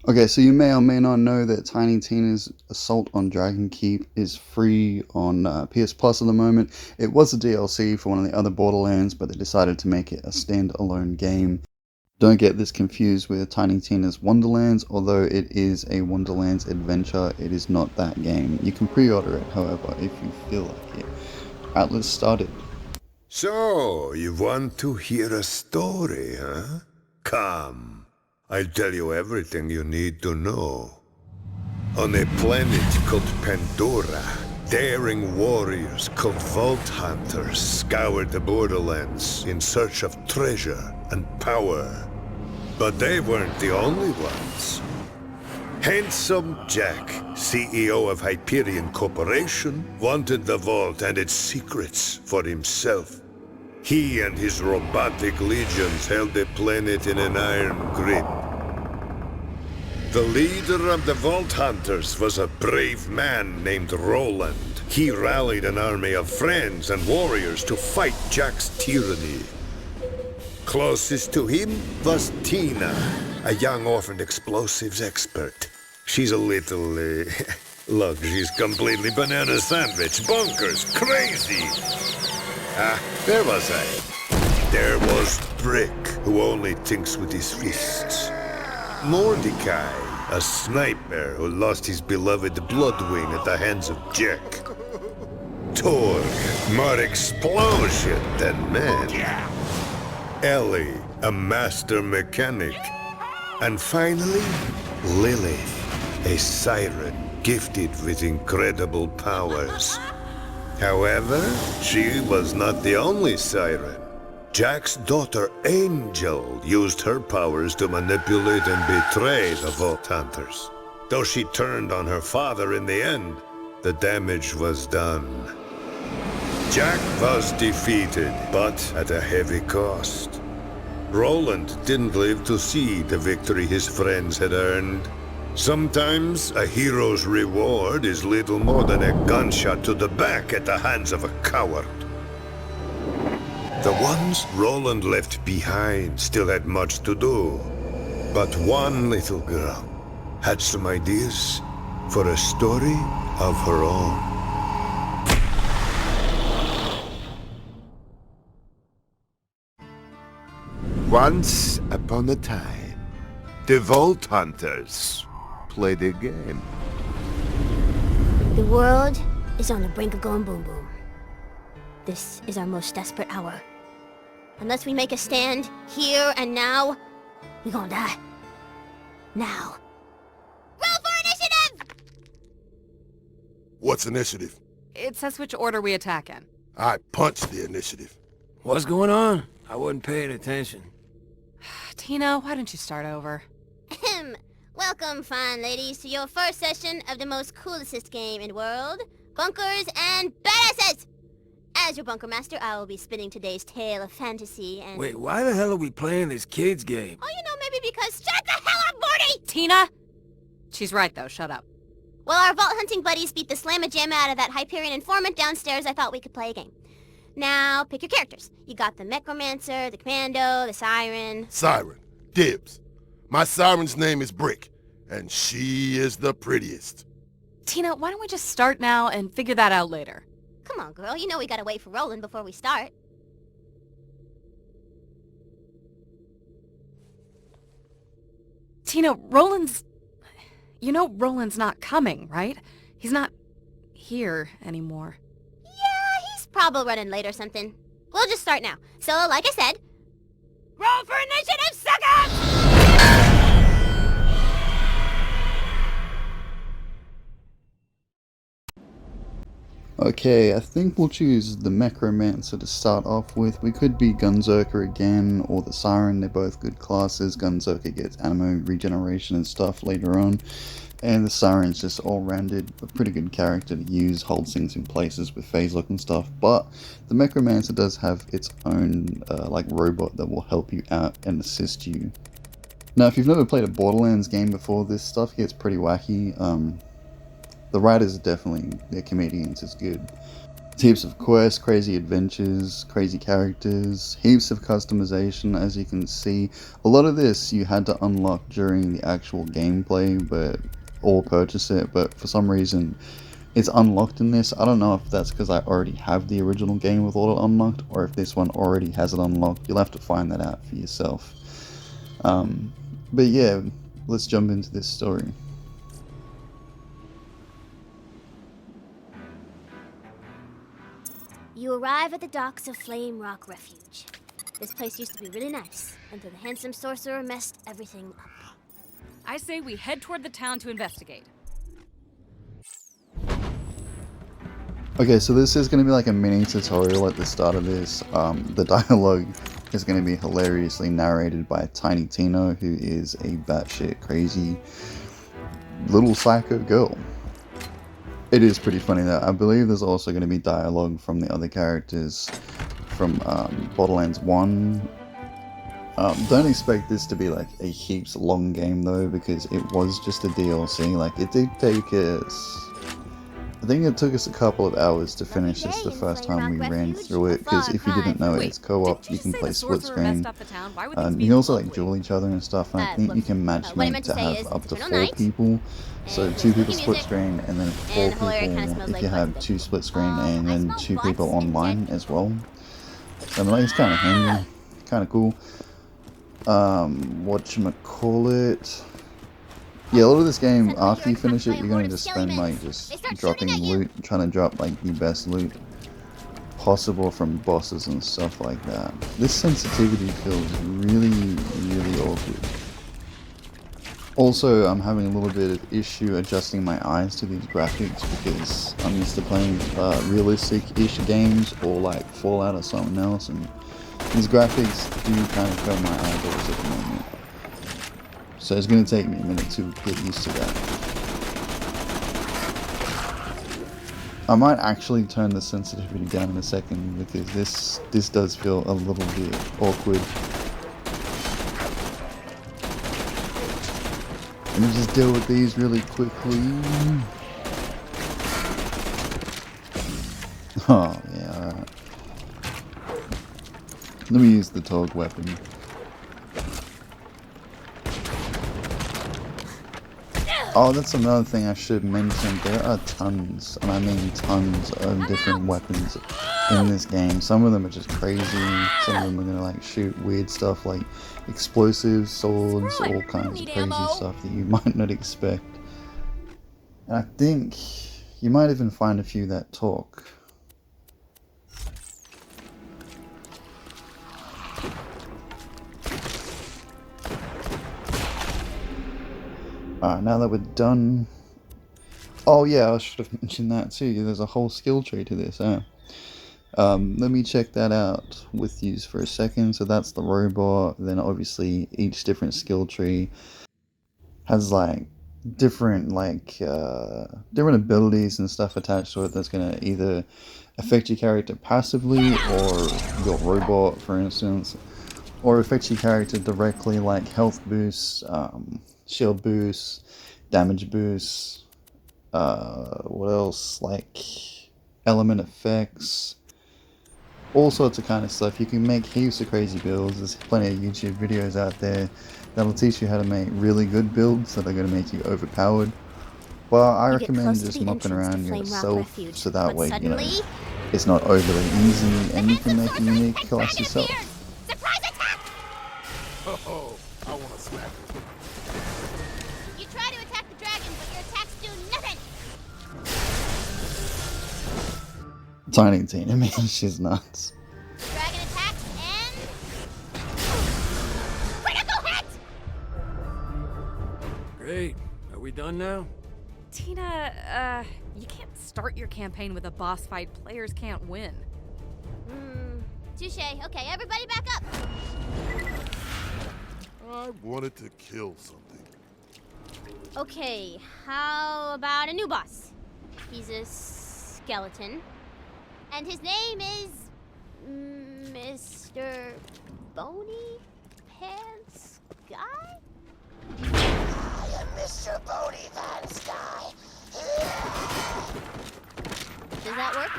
Okay, so you may or may not know that Tiny Tina's Assault on Dragon Keep is free on PS Plus at the moment. It was a DLC for one of the other Borderlands, but they decided to make it a standalone game. Don't get this confused with Tiny Tina's Wonderlands, although it is a Wonderlands adventure, it is not that game. You can pre-order it, however, if you feel like it. Alright, let's start it. So, you want to hear a story, huh? Come, I'll tell you everything you need to know. On a planet called Pandora, daring warriors called Vault Hunters scoured the borderlands in search of treasure and power. But they weren't the only ones. Handsome Jack, CEO of Hyperion Corporation, wanted the vault and its secrets for himself. He and his robotic legions held the planet in an iron grip. The leader of the Vault Hunters was a brave man named Roland. He rallied an army of friends and warriors to fight Jack's tyranny. Closest to him was Tina, a young orphaned explosives expert. She's a little, look, she's completely banana sandwich, bonkers, crazy. Where was I? There was Brick, who only thinks with his fists. Mordecai, a sniper who lost his beloved Bloodwing at the hands of Jack. Torg, more explosion than man. Ellie, a master mechanic. And finally, Lily, a siren gifted with incredible powers. However, she was not the only siren. Jack's daughter Angel used her powers to manipulate and betray the Vault Hunters. Though she turned on her father in the end, the damage was done. Jack was defeated, but at a heavy cost. Roland didn't live to see the victory his friends had earned. Sometimes a hero's reward is little more than a gunshot to the back at the hands of a coward. The ones Roland left behind still had much to do. But one little girl had some ideas for a story of her own. Once upon a time, the Vault Hunters played a game. The world is on the brink of going boom boom. This is our most desperate hour. Unless we make a stand, here and now, we gonna die. Now. Roll for initiative! What's initiative? It says which order we attack in. I punched the initiative. What's going on? I wasn't paying attention. Tina, why don't you start over? Ahem. Welcome, fine ladies, to your first session of the most coolest game in the world, Bunkers and Badasses! As your bunker master, I will be spinning today's tale of fantasy and... Wait, why the hell are we playing this kid's game? Oh, you know, maybe because... Shut the hell up, Morty! Tina? She's right, though. Shut up. While our vault hunting buddies beat the slamma-jamma out of that Hyperion informant downstairs, I thought we could play a game. Now, pick your characters. You got the Necromancer, the Commando, the Siren... Siren. Dibs. My siren's name is Brick, and she is the prettiest. Tina, why don't we just start now and figure that out later? Come on, girl. You know we gotta wait for Roland before we start. Tina, Roland's... You know Roland's not coming, right? He's not here anymore. Yeah, he's probably running late or something. We'll just start now. So, like I said... Roll for initiative, suckers! Okay, I think we'll choose the Necromancer to start off with. We could be Gunzerker again, or the Siren. They're both good classes. Gunzerker gets ammo regeneration and stuff later on. And the Siren's just all-rounded, a pretty good character to use, holds things in places with phase look and stuff. But the Necromancer does have its own, like, robot that will help you out and assist you. Now, if you've never played a Borderlands game before, this stuff gets pretty wacky. The writers are definitely, their comedians is good. Heaps of quests, crazy adventures, crazy characters, heaps of customization, as you can see. A lot of this you had to unlock during the actual gameplay, or purchase it, but for some reason it's unlocked in this. I don't know if that's because I already have the original game with all it unlocked, or if this one already has it unlocked. You'll have to find that out for yourself. But yeah, let's jump into this story. You arrive at the docks of Flame Rock Refuge. This place used to be really nice, until the handsome sorcerer messed everything up. I say we head toward the town to investigate. Okay, so this is going to be like a mini tutorial at the start of this. The dialogue is going to be hilariously narrated by Tiny Tino, who is a batshit crazy little psycho girl. It is pretty funny though. I believe there's also going to be dialogue from the other characters from Borderlands 1. Don't expect this to be like a heaps long game though, because it was just a DLC. Like, it did take us... I think it took us a couple of hours to finish this the first time we ran through it, because if you didn't know, it's co-op. You can play split screen. You can also like duel each other and stuff, and I think you can matchmake to have up to 4 people. So 2 people split screen, and then 4 people if you have 2 split screen, and then 2 people online as well. So like, it's kind of handy, kind of cool. Whatchamacallit. Yeah, a lot of this game, after you finish it, you're going to just spend like just dropping loot, trying to drop like the best loot possible from bosses and stuff like that. This sensitivity feels really, really awkward. Also, I'm having a little bit of issue adjusting my eyes to these graphics because I'm used to playing realistic-ish games or like Fallout or something else, and these graphics do kind of hurt my eyeballs at the moment. So it's going to take me a minute to get used to that. I might actually turn the sensitivity down in a second because this does feel a little bit awkward. Let me just deal with these really quickly. Oh yeah, alright. Let me use the Tog weapon. Oh, that's another thing I should mention. There are tons, and I mean tons, of different weapons in this game. Some of them are just crazy. Some of them are gonna like shoot weird stuff like explosives, swords, all kinds of crazy stuff that you might not expect. And I think you might even find a few that talk. Alright, now that we're done... Oh yeah, I should have mentioned that too. There's a whole skill tree to this, huh? Let me check that out with you for a second. So that's the robot. Then obviously each different skill tree has like different different abilities and stuff attached to it that's gonna either affect your character passively, or your robot for instance, or affect your character directly, like health boosts, shield boosts, damage boosts, what else, like element effects, all sorts of kind of stuff. You can make heaps of crazy builds. There's plenty of YouTube videos out there that'll teach you how to make really good builds that are going to make you overpowered. Well, I recommend just mopping around yourself, so that way, you know, it's not overly easy and you can make a unique class yourself. Surprise attack! Oh, I want to slap you. You try to attack the dragon, but your attacks do nothing! Tiny Tina, I mean, she's nuts. Dragon attacks and... critical hit! Great. Are we done now? Tina, you can't start your campaign with a boss fight players can't win. Touche. Okay, everybody back up! I wanted to kill something. Okay, how about a new boss? He's a skeleton. And his name is... Mr. Bony Pants Guy? I am Mr. Bony Pants Guy. Does that work?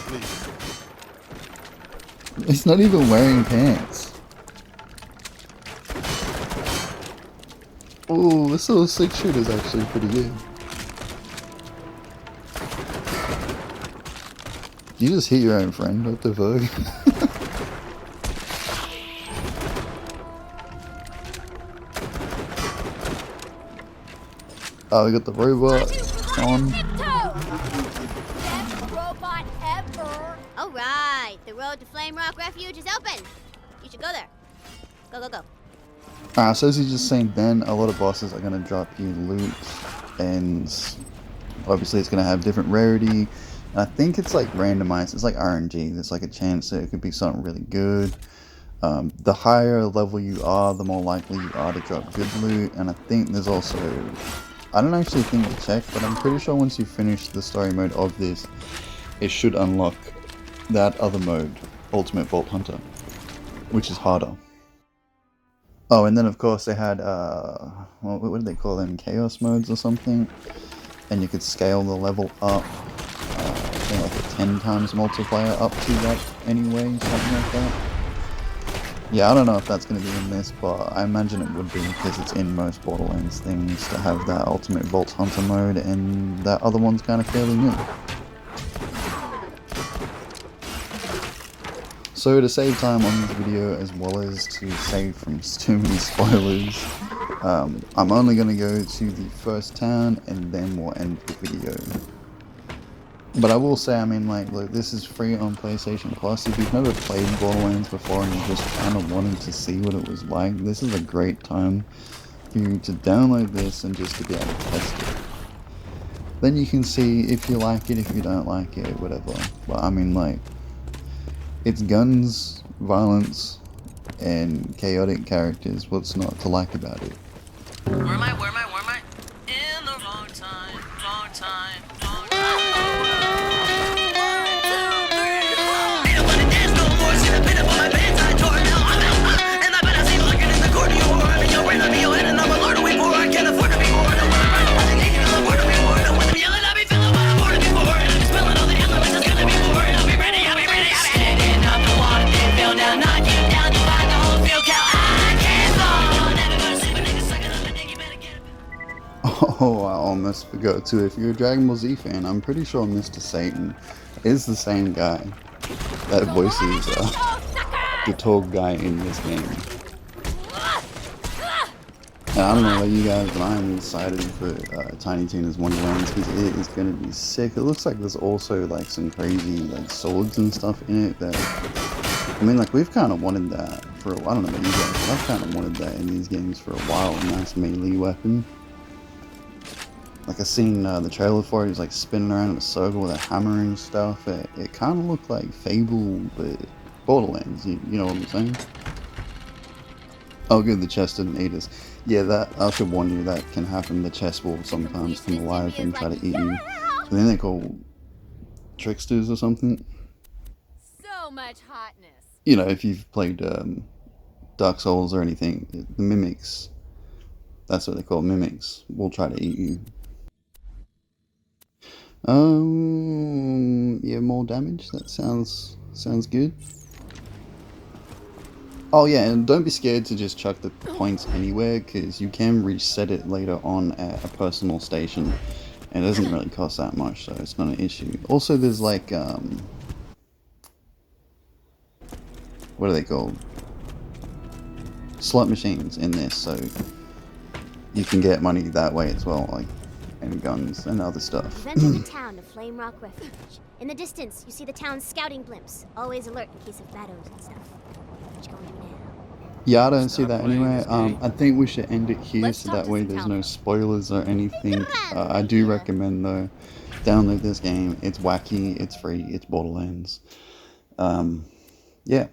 please. He's not even wearing pants. Oh, this little 6-shooter is actually pretty good. You just hit your own friend, what the fuck? Oh, we got the robot on. Best robot ever. All right, the road to Flame Rock Refuge is open. You should go there. Go, go, go. Alright, so as you just saying then, a lot of bosses are going to drop you loot, and obviously it's going to have different rarity. And I think it's like randomized, it's like RNG, there's like a chance that it could be something really good. The higher level you are, the more likely you are to drop good loot, and I think there's also, I don't actually think to check, but I'm pretty sure once you finish the story mode of this, it should unlock that other mode, Ultimate Vault Hunter, which is harder. Oh, and then of course they had, what did they call them, Chaos modes or something? And you could scale the level up, I think like a 10 times multiplier up to that anyway, something like that. Yeah, I don't know if that's going to be in this, but I imagine it would be because it's in most Borderlands things to have that Ultimate Vault Hunter mode, and that other one's kind of fairly new. So to save time on this video, as well as to save from too many spoilers, I'm only going to go to the first town and then we'll end the video. But I will say, I mean, like, look, this is free on PlayStation Plus. If you've never played Borderlands before and you just kind of wanted to see what it was like, this is a great time for you to download this and just to be able to test it. Then you can see if you like it, if you don't like it, whatever. But I mean, like, it's guns, violence, and chaotic characters. What's not to like about it? Where am I? In the wrong time, wrong time, wrong time. Ain't nobody dance no more. See the pin up on my pants, I tore it now. I'm out, and I bet I see you looking in the corner. You're I'm in your brain, I'm in your head, and I'm a lord of we poor. I can't afford to be more. No one around, I'm thinking of the word to be more. No one yelling, I'll be feeling what I'm born to be for. And I'm spilling all the elements, it's gonna be more. And I'll be ready, I'll be ready. Standing up the water, then fell down, knock you down, divide the whole field count. I can't fall. Never gonna see my niggas sucking up a dick, you better get it. Oh, I almost forgot to. If you're a Dragon Ball Z fan, I'm pretty sure Mr. Satan is the same guy that voices the tall guy in this game. And I don't know about you guys, but I'm excited for Tiny Tina's Wonderlands because it is going to be sick. It looks like there's also like some crazy like swords and stuff in it that, I mean, like, we've kind of wanted that for, I don't know about you guys, but I've kind of wanted that in these games for a while, a nice melee weapon. Like, I seen the trailer for it, he's like spinning around in a circle with a hammer and stuff. It kind of looked like Fable, but Borderlands, you know what I'm saying? Oh good, the chest didn't eat us. Yeah, that, I should warn you, that can happen. The chest will sometimes come alive and try to eat you. I think they're called tricksters or something. So much hotness. You know, if you've played Dark Souls or anything, the mimics, that's what they call mimics, will try to eat you. Yeah, more damage, that sounds good. Oh yeah, and don't be scared to just chuck the points anywhere, because you can reset it later on at a personal station. It doesn't really cost that much, so it's not an issue. Also, there's like, what are they called? Slot machines in this, so you can get money that way as well, like, and guns and other stuff. You've entered the town of Flame Rock Refuge. In the distance, you see the town's scouting blimps, always alert in case of battles and stuff. What you gonna do now? Yeah, I don't see that anyway. I think we should end it here so that way there's no spoilers or anything. I do recommend though, download this game. It's wacky, it's free, it's Borderlands. Yeah.